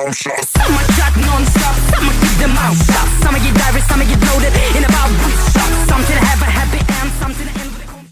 long shot. Some I track non-stop, some I keep them out. Some I get direct, some I get loaded in about week shot. Some to have a happy end, some to the end with a cold.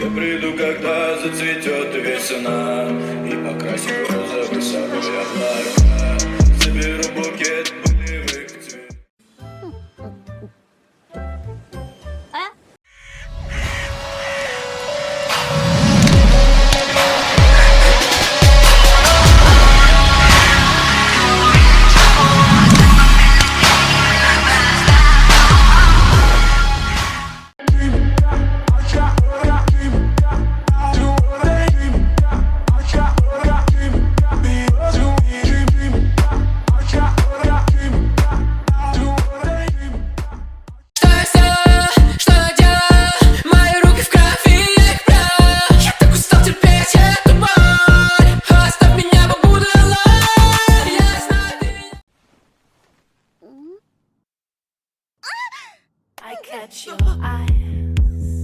Я приду, когда зацветет весна, и покрасим розовый собой облака. Соберу букет пылевых цветов. I catch your eyes.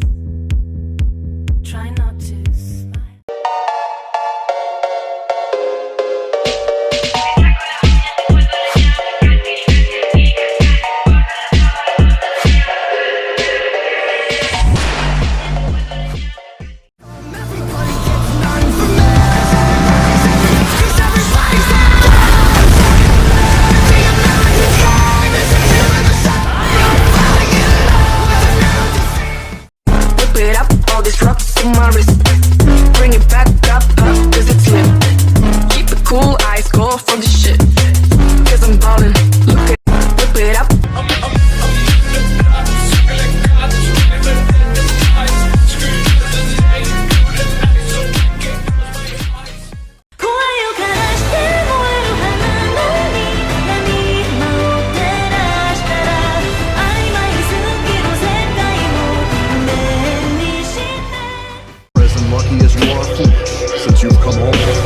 Try not to smile. My wrist, bring it back up, cause it's lit. Keep it cool, eyes go from the shit. Cause I'm ballin', look at, whip it up. Lucky as you are foolish, since you've come home and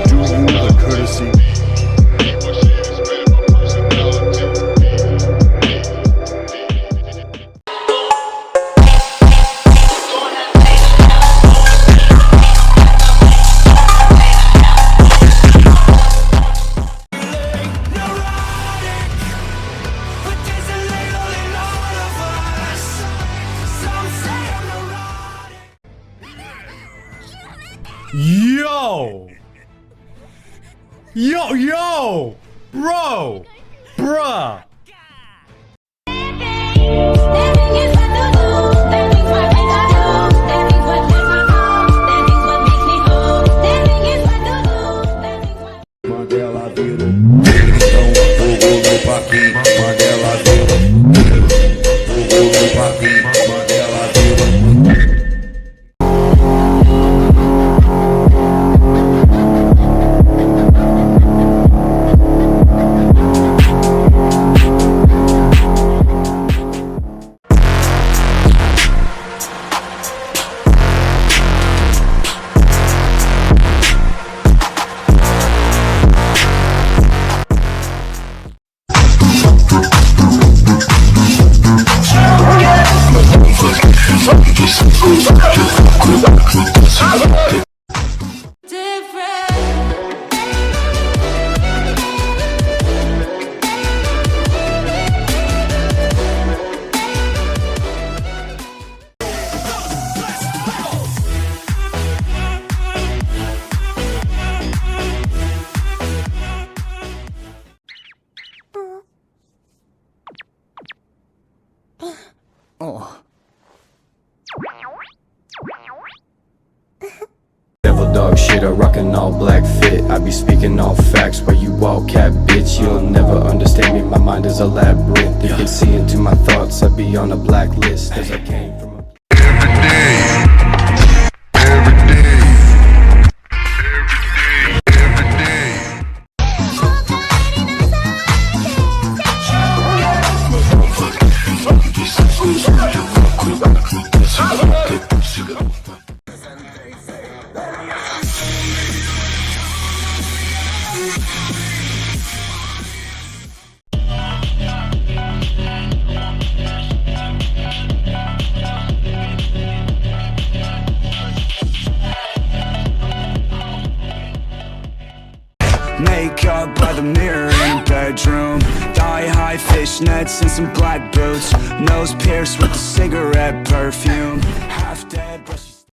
do you the courtesy. Yo! Yo, yo! Bro! Bruh! Devil dog shit, I rockin' all black fit. I be speaking all facts where you all cap, bitch. You'll never understand me, my mind is a labyrinth. You can see into my thoughts, I be on a blacklist. As I came from a... Every day the mirror in a bedroom. Thigh-high fishnets and some black boots. Nose pierced with a cigarette perfume. Half dead, but she's...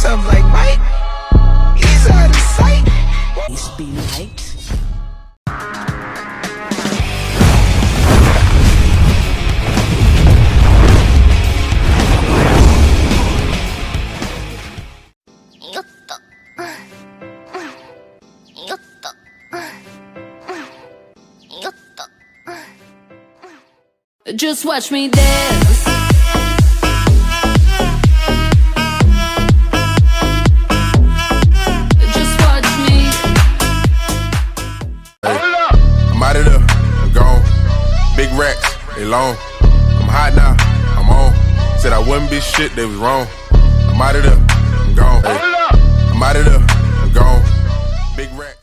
I'm like Mike, he's out of sight. He's be light. Just watch me dance. Big racks, they long. I'm hot now, I'm on. Said I wouldn't be shit, they was wrong. I'm out of there, I'm gone. Hey. I'm out of there, I'm gone. Big rack.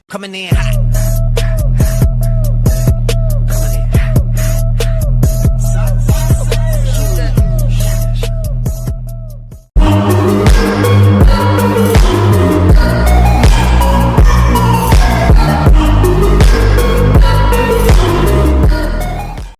Coming in hot.